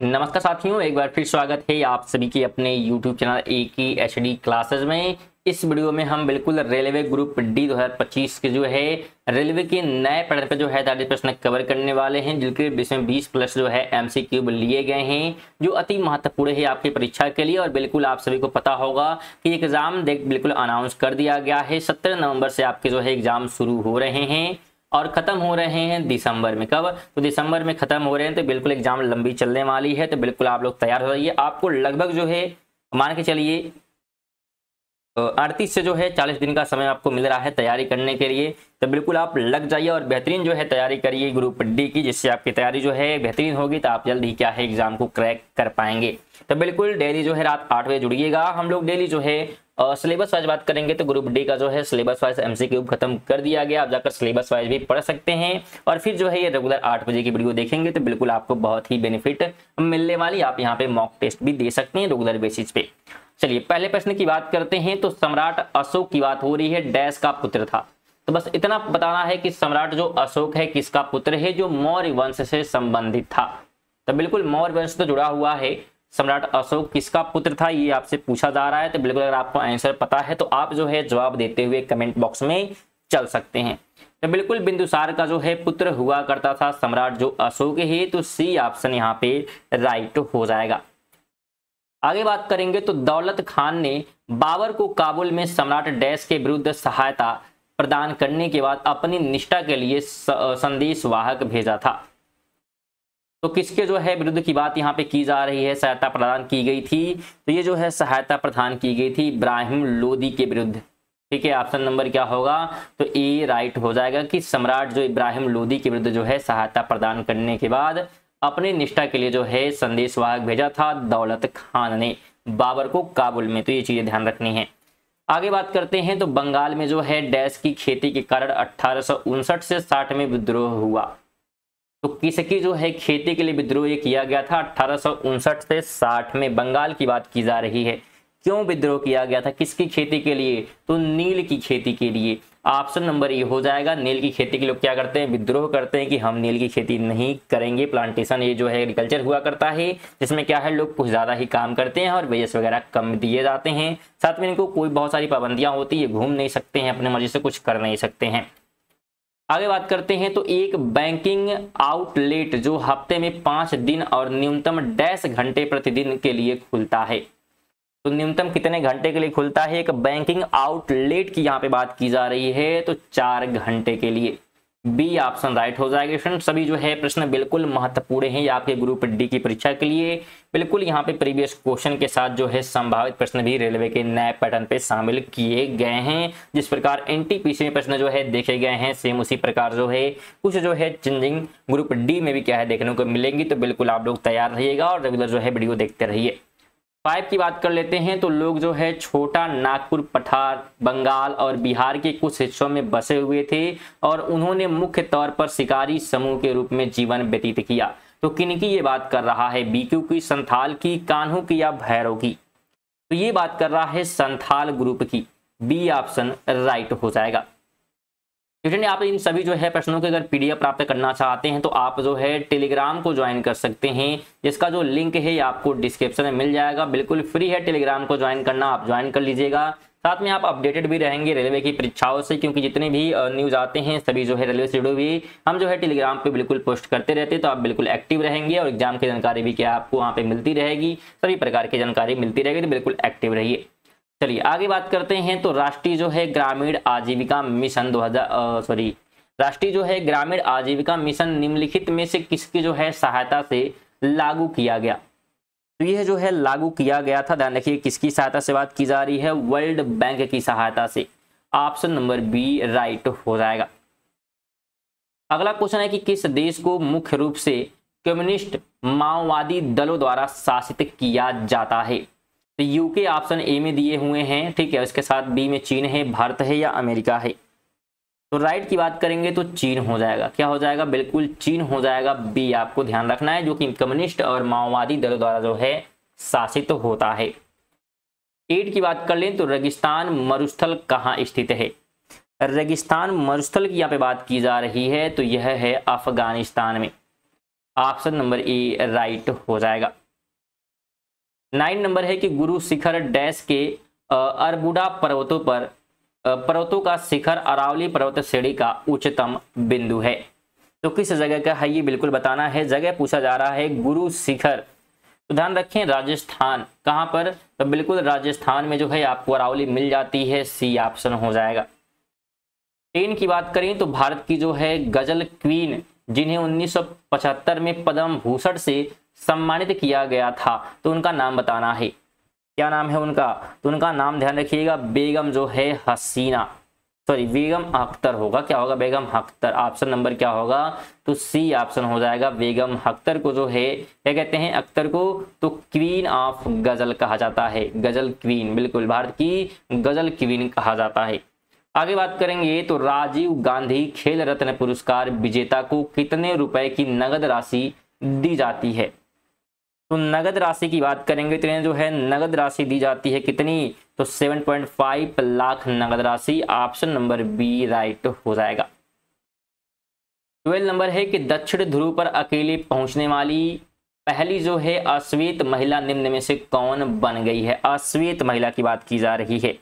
नमस्कार साथियों, एक बार फिर स्वागत है आप सभी के अपने YouTube चैनल AKHD क्लासेस में। इस वीडियो में हम बिल्कुल रेलवे ग्रुप डी 2025 के जो है रेलवे के नए पैटर्न पे जो है 40 प्रश्न कवर करने वाले हैं, जिनके इसमें 20 प्लस जो है MCQ लिए गए हैं, जो अति महत्वपूर्ण है आपकी परीक्षा के लिए। और बिल्कुल आप सभी को पता होगा कि एग्जाम डेट बिल्कुल अनाउंस कर दिया गया है। 17 नवंबर से आपके जो है एग्जाम शुरू हो रहे हैं और खत्म हो रहे हैं दिसंबर में। कब? तो दिसंबर में खत्म हो रहे हैं, तो बिल्कुल एग्जाम लंबी चलने वाली है। तो बिल्कुल आप लोग तैयार हो जाइए। आपको लगभग जो है मान के चलिए 38 से जो है 40 दिन का समय आपको मिल रहा है तैयारी करने के लिए। तो बिल्कुल आप लग जाइए और बेहतरीन जो है तैयारी करिए ग्रुप डी की, जिससे आपकी तैयारी जो है बेहतरीन होगी, तो आप जल्द ही क्या है एग्जाम को क्रैक कर पाएंगे। तो बिल्कुल डेली जो है रात 8 बजे जुड़िएगा। हम लोग डेली जो है सिलेबस वाइज बात करेंगे, तो ग्रुप डी का जो है सिलेबस वाइज MCQ खत्म कर दिया गया। आप जाकर सिलेबस वाइज भी पढ़ सकते हैं और फिर जो है ये रेगुलर 8 बजे की वीडियो देखेंगे तो बिल्कुल आपको बहुत ही बेनिफिट मिलने वाली। आप यहाँ पे मॉक टेस्ट भी दे सकते हैं रेगुलर बेसिस पे। चलिए पहले प्रश्न की बात करते हैं। तो सम्राट अशोक की बात हो रही है, डैश का पुत्र था। तो बस इतना बताना है कि सम्राट जो अशोक है किसका पुत्र है, जो मौर्य वंश से संबंधित था। तो बिल्कुल मौर्य वंश तो जुड़ा हुआ है। सम्राट अशोक किसका पुत्र था ये आपसे पूछा जा रहा है। तो बिल्कुल अगर आपको आंसर पता है तो आप जो है जवाब देते हुए कमेंट बॉक्स में चल सकते हैं। तो बिल्कुल बिंदुसार का जो है पुत्र हुआ करता था सम्राट जो अशोक है, तो सी ऑप्शन यहाँ पे राइट हो जाएगा। आगे बात करेंगे तो दौलत खान ने बाबर को काबुल में सम्राट डैश के विरुद्ध सहायता प्रदान करने के बाद अपनी निष्ठा के लिए संदेश वाहक भेजा था। तो किसके जो है विरुद्ध की बात यहाँ पे की जा रही है, सहायता प्रदान की गई थी। तो ये जो है सहायता प्रदान की गई थी इब्राहिम लोदी के विरुद्ध। ठीक है, ऑप्शन नंबर क्या होगा? तो ए राइट हो जाएगा कि सम्राट जो इब्राहिम लोदी के विरुद्ध जो है सहायता प्रदान करने के बाद अपनी निष्ठा के लिए जो है संदेशवाहक भेजा था दौलत खान ने बाबर को काबुल में। तो ये चीजें ध्यान रखनी है। आगे बात करते हैं तो बंगाल में जो है डैश की खेती के कारण 1859 से 60 में विद्रोह हुआ। तो किसकी जो है खेती के लिए विद्रोह किया गया था 1859 से 60 में? बंगाल की बात की जा रही है। क्यों विद्रोह किया गया था, किसकी खेती के लिए? तो नील की खेती के लिए। ऑप्शन नंबर ए हो जाएगा। नील की खेती के लोग क्या करते हैं, विद्रोह करते हैं कि हम नील की खेती नहीं करेंगे। प्लांटेशन ये जो है एग्रीकल्चर हुआ करता है, जिसमें क्या है लोग कुछ ज्यादा ही काम करते हैं और वेजेस वगैरह कम दिए जाते हैं। साथ में इनको कोई बहुत सारी पाबंदियां होती है, घूम नहीं सकते हैं, अपने मर्जी से कुछ कर नहीं सकते हैं। आगे बात करते हैं तो एक बैंकिंग आउटलेट जो हफ्ते में 5 दिन और न्यूनतम डैश घंटे प्रतिदिन के लिए खुलता है। तो न्यूनतम कितने घंटे के लिए खुलता है एक बैंकिंग आउटलेट की यहाँ पे बात की जा रही है? तो 4 घंटे के लिए। बी ऑप्शन राइट हो जाएगा। फ्रेंड्स सभी जो है प्रश्न बिल्कुल महत्वपूर्ण है आपके ग्रुप डी की परीक्षा के लिए। बिल्कुल यहाँ पे प्रीवियस क्वेश्चन के साथ जो है संभावित प्रश्न भी रेलवे के नए पैटर्न पे शामिल किए गए हैं। जिस प्रकार NTPC में प्रश्न जो है देखे गए हैं, सेम उसी प्रकार जो है कुछ जो है चेंजिंग ग्रुप डी में भी क्या है देखने को मिलेंगी। तो बिल्कुल आप लोग तैयार रहिएगा और रेगुलर जो है वीडियो देखते रहिए। 5 की बात कर लेते हैं तो लोग जो है छोटा नागपुर पठार बंगाल और बिहार के कुछ हिस्सों में बसे हुए थे और उन्होंने मुख्य तौर पर शिकारी समूह के रूप में जीवन व्यतीत किया। तो किन की ये बात कर रहा है? बीक्यू की, संथाल की, कान्हू की या भैरव की? तो ये बात कर रहा है संथाल ग्रुप की। बी ऑप्शन राइट हो जाएगा। स्टूडेंट आप इन सभी जो है प्रश्नों के अगर PDF प्राप्त करना चाहते हैं तो आप जो है टेलीग्राम को ज्वाइन कर सकते हैं, जिसका जो लिंक है ये आपको डिस्क्रिप्शन में मिल जाएगा। बिल्कुल फ्री है टेलीग्राम को ज्वाइन करना, आप ज्वाइन कर लीजिएगा। साथ में आप अपडेटेड भी रहेंगे रेलवे की परीक्षाओं से, क्योंकि जितने भी न्यूज आते हैं सभी जो है रेलवे से जुड़े हुए हम जो है टेलीग्राम पे बिल्कुल पोस्ट करते रहते हैं। तो आप बिल्कुल एक्टिव रहेंगे और एग्जाम की जानकारी भी क्या आपको वहाँ पे मिलती रहेगी, सभी प्रकार की जानकारी मिलती रहेगी। तो बिल्कुल एक्टिव रहिए। चलिए आगे बात करते हैं तो राष्ट्रीय जो है ग्रामीण आजीविका मिशन राष्ट्रीय जो है ग्रामीण आजीविका मिशन निम्नलिखित में से किसकी जो है सहायता से लागू किया गया? तो यह जो है लागू किया गया था, ध्यान रखिए किसकी सहायता से बात की जा रही है? वर्ल्ड बैंक की सहायता से। ऑप्शन नंबर बी राइट हो जाएगा। अगला क्वेश्चन है कि किस देश को मुख्य रूप से कम्युनिस्ट माओवादी दलों द्वारा शासित किया जाता है? तो यूके ऑप्शन ए में दिए हुए हैं, ठीक है। इसके साथ बी में चीन है, भारत है या अमेरिका है? तो राइट की बात करेंगे तो चीन हो जाएगा। क्या हो जाएगा? बिल्कुल चीन हो जाएगा। बी आपको ध्यान रखना है, जो कि कम्युनिस्ट और माओवादी दलों द्वारा जो है शासित होता है। 8 की बात कर लें तो रेगिस्तान मरुस्थल कहाँ स्थित है? रेगिस्तान मरुस्थल की यहाँ पे बात की जा रही है, तो यह है अफगानिस्तान में। ऑप्शन नंबर ए राइट हो जाएगा। 9 नंबर है कि गुरु शिखर डैश के अरबुडा पर्वतों का शिखर अरावली पर्वत श्रेणी का उच्चतम बिंदु है। तो किस जगह का है ये बिल्कुल बताना है। जगह पूछा जा रहा है गुरु शिखर, तो ध्यान रखें राजस्थान। कहां पर? तो बिल्कुल राजस्थान में जो है आपको अरावली मिल जाती है, सी ऑप्शन हो जाएगा। 10 की बात करें तो भारत की जो है गजल क्वीन, जिन्हें 1975 में पद्म भूषण से सम्मानित किया गया था, तो उनका नाम बताना है। क्या नाम है उनका? तो उनका नाम ध्यान रखिएगा बेगम जो है हसीना, सॉरी बेगम अख्तर होगा। क्या होगा? बेगम अख्तर। ऑप्शन नंबर क्या होगा? तो सी ऑप्शन हो जाएगा। बेगम अख्तर को जो है क्या कहते हैं? अख्तर को तो क्वीन ऑफ गजल कहा जाता है, गजल क्वीन, बिल्कुल भारत की गजल क्वीन कहा जाता है। आगे बात करेंगे तो राजीव गांधी खेल रत्न पुरस्कार विजेता को कितने रुपए की नगद राशि दी जाती है? तो नगद राशि की बात करेंगे तो इन्हें जो है नगद राशि दी जाती है कितनी? तो 7.5 लाख नगद राशि। ऑप्शन नंबर बी राइट हो जाएगा। 12 नंबर है कि दक्षिण ध्रुव पर अकेले पहुंचने वाली पहली जो है अश्वेत महिला निम्न में से कौन बन गई है? अश्वेत महिला की बात की जा रही है,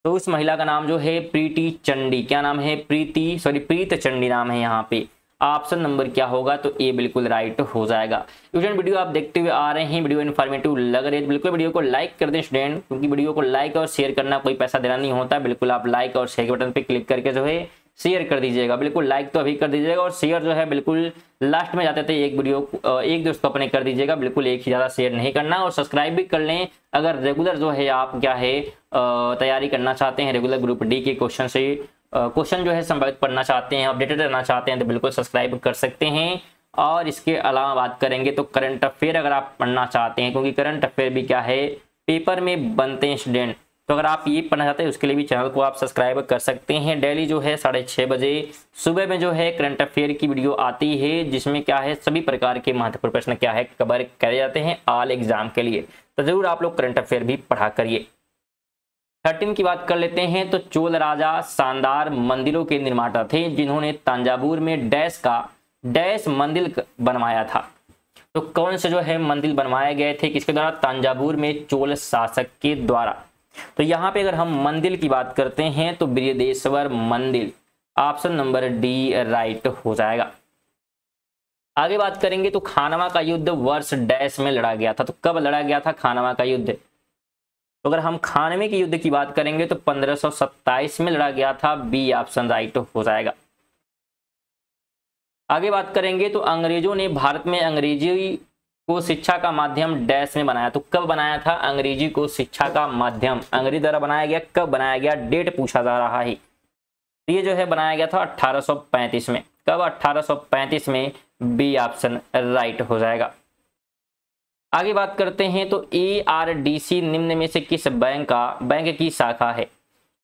तो उस महिला का नाम जो है प्रीति चंडी। क्या नाम है? प्रीत चंडी नाम है यहाँ पे। ऑप्शन नंबर क्या होगा? तो ए बिल्कुल राइट हो जाएगा। स्टूडेंट वीडियो आप देखते हुए आ रहे हैं, वीडियो इन्फॉर्मेटिव लग रही है तो बिल्कुल वीडियो को लाइक कर दें स्टूडेंट, क्योंकि वीडियो को लाइक और शेयर करना कोई पैसा देना नहीं होता। बिल्कुल आप लाइक और शेयर के बटन पे क्लिक करके जो है शेयर कर दीजिएगा। बिल्कुल लाइक तो अभी कर दीजिएगा और शेयर जो है बिल्कुल लास्ट में जाते थे एक दोस्त को अपने कर दीजिएगा। बिल्कुल एक ही ज़्यादा शेयर नहीं करना, और सब्सक्राइब भी कर लें अगर रेगुलर जो है आप क्या है तैयारी करना चाहते हैं, रेगुलर ग्रुप डी के क्वेश्चन जो है संभावित पढ़ना चाहते हैं, अपडेटेड रहना चाहते हैं, तो बिल्कुल सब्सक्राइब कर सकते हैं। और इसके अलावा बात करेंगे तो करंट अफेयर अगर आप पढ़ना चाहते हैं, क्योंकि करंट अफेयर भी क्या है पेपर में बनते हैं स्टूडेंट, तो अगर आप ये पढ़ना चाहते हैं उसके लिए भी चैनल को आप सब्सक्राइब कर सकते हैं। डेली जो है 6:30 बजे सुबह में जो है करंट अफेयर की वीडियो आती है, जिसमें क्या है सभी प्रकार के महत्वपूर्ण प्रश्न क्या है कवर करे जाते हैं ऑल एग्जाम के लिए। तो जरूर आप लोग करंट अफेयर भी पढ़ा करिए। 13 की बात कर लेते हैं तो चोल राजा शानदार मंदिरों के निर्माता थे, जिन्होंने तंजावुर में डैश मंदिर बनवाया था। तो कौन से जो है मंदिर बनवाए गए थे किसके द्वारा? तंजावुर में चोल शासक के द्वारा। तो यहाँ पे अगर हम मंदिर की बात करते हैं तो बृहदेश्वर मंदिर। ऑप्शन नंबर डी राइट हो जाएगा। आगे बात करेंगे तो खानवा का युद्ध वर्ष डैश में लड़ा गया था। तो कब लड़ा गया था खानवा का युद्ध? तो अगर हम खानवे के युद्ध की बात करेंगे तो 1527 में लड़ा गया था। बी ऑप्शन राइट हो जाएगा। आगे बात करेंगे तो अंग्रेजों ने भारत में अंग्रेजी को शिक्षा का माध्यम डैश में बनाया। तो कब बनाया था अंग्रेजी को शिक्षा का माध्यम? अंग्रेजी द्वारा बनाया गया, कब बनाया गया? डेट पूछा जा रहा है। तो ये जो है बनाया गया था 1835 में। कब? 1835 में। बी ऑप्शन राइट हो जाएगा। आगे बात करते हैं तो ARDC निम्न में से किस बैंक की शाखा है?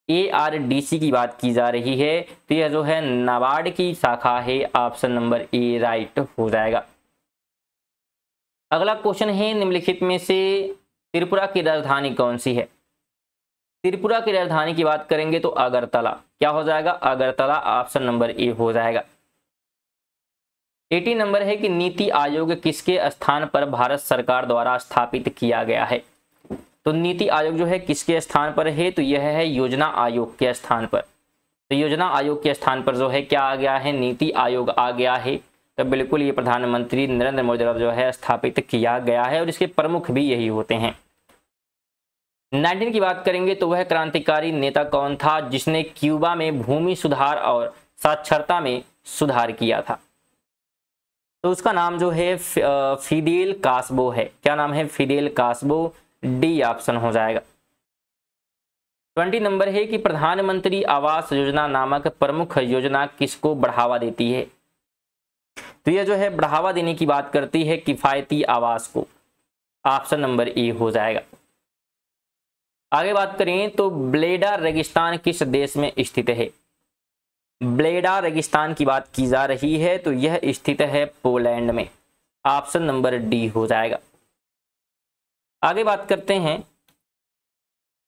ARDC की बात की जा रही है, तो यह जो है नाबार्ड की शाखा है। ऑप्शन नंबर ए राइट हो जाएगा। अगला क्वेश्चन है निम्नलिखित में से त्रिपुरा की राजधानी कौन सी है? त्रिपुरा की राजधानी की बात करेंगे तो अगरतला। क्या हो जाएगा? अगरतला। ऑप्शन नंबर ए हो जाएगा। 18 नंबर है कि नीति आयोग किसके स्थान पर भारत सरकार द्वारा स्थापित किया गया है? तो नीति आयोग जो है किसके स्थान पर है? तो यह है योजना आयोग के स्थान पर। तो योजना आयोग के स्थान पर जो है क्या आ गया है? नीति आयोग आ गया है। तो बिल्कुल ये प्रधानमंत्री नरेंद्र मोदी द्वारा जो है स्थापित किया गया है, और इसके प्रमुख भी यही होते हैं। 19 की बात करेंगे तो वह क्रांतिकारी नेता कौन था जिसने क्यूबा में भूमि सुधार और साक्षरता में सुधार किया था? तो उसका नाम जो है फिदेल कास्ट्रो है। क्या नाम है? फिदेल कास्ट्रो। डी ऑप्शन हो जाएगा। 20 नंबर है कि प्रधानमंत्री आवास योजना नामक प्रमुख योजना किसको बढ़ावा देती है? तो यह जो है बढ़ावा देने की बात करती है किफायती आवास को। ऑप्शन नंबर ए हो जाएगा। आगे बात करें तो ब्लेडा रेगिस्तान किस देश में स्थित है? ब्लेडा रेगिस्तान की बात की जा रही है, तो यह स्थित है पोलैंड में। ऑप्शन नंबर डी हो जाएगा। आगे बात करते हैं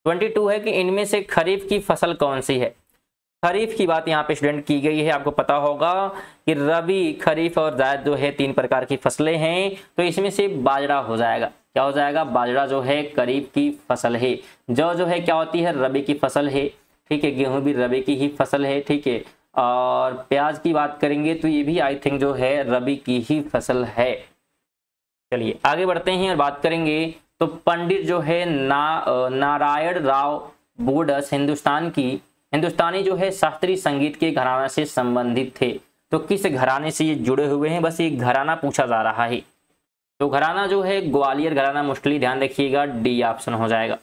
22 है कि इनमें से खरीफ की फसल कौन सी है? खरीफ की बात यहाँ पे स्टूडेंट की गई है। आपको पता होगा कि रबी, खरीफ और जायद जो है 3 प्रकार की फसलें हैं, तो इसमें से बाजरा हो जाएगा। क्या हो जाएगा? बाजरा जो है खरीफ की फसल है। जौ जो है क्या होती है? रबी की फसल है। ठीक है, गेहूं भी रबी की ही फसल है। ठीक है, और प्याज की बात करेंगे तो ये भी आई थिंक जो है रबी की ही फसल है। चलिए आगे बढ़ते हैं और बात करेंगे। तो पंडित जो है नारायण राव बोडस हिंदुस्तानी जो है शास्त्रीय संगीत के घराना से संबंधित थे। तो किस घराने से ये जुड़े हुए हैं? बस ये घराना पूछा जा रहा है। तो घराना जो है ग्वालियर घराना, मोस्टली ध्यान रखिएगा, डी ऑप्शन हो जाएगा।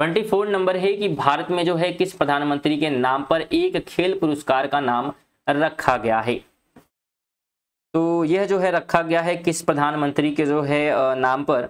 24 नंबर है कि भारत में जो है किस प्रधानमंत्री के नाम पर एक खेल पुरस्कार का नाम रखा गया है? तो यह जो है रखा गया है किस प्रधानमंत्री के जो है नाम पर?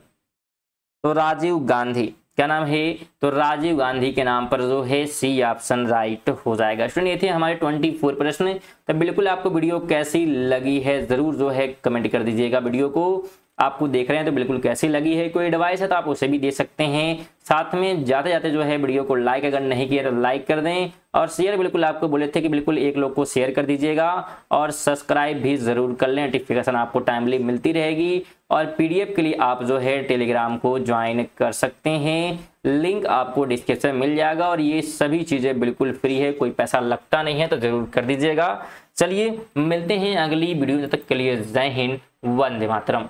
तो राजीव गांधी। क्या नाम है? तो राजीव गांधी के नाम पर जो है सी ऑप्शन राइट हो जाएगा। स्टूडेंट ये थे हमारे 24 प्रश्न। तो बिल्कुल आपको वीडियो कैसी लगी है जरूर जो है कमेंट कर दीजिएगा। वीडियो को आपको देख रहे हैं तो बिल्कुल कैसी लगी है, कोई एडवाइस है तो आप उसे भी दे सकते हैं। साथ में जाते जाते जो है वीडियो को लाइक अगर नहीं किया तो लाइक कर दें, और शेयर बिल्कुल आपको बोले थे कि बिल्कुल एक लोग को शेयर कर दीजिएगा, और सब्सक्राइब भी जरूर कर लें, नोटिफिकेशन आपको टाइमली मिलती रहेगी। और पीडीएफ के लिए आप जो है टेलीग्राम को ज्वाइन कर सकते हैं, लिंक आपको डिस्क्रिप्शन मिल जाएगा। और ये सभी चीज़ें बिल्कुल फ्री है, कोई पैसा लगता नहीं है, तो जरूर कर दीजिएगा। चलिए मिलते हैं अगली वीडियो, तब तक के लिए जय हिंद, वंदे मातरम।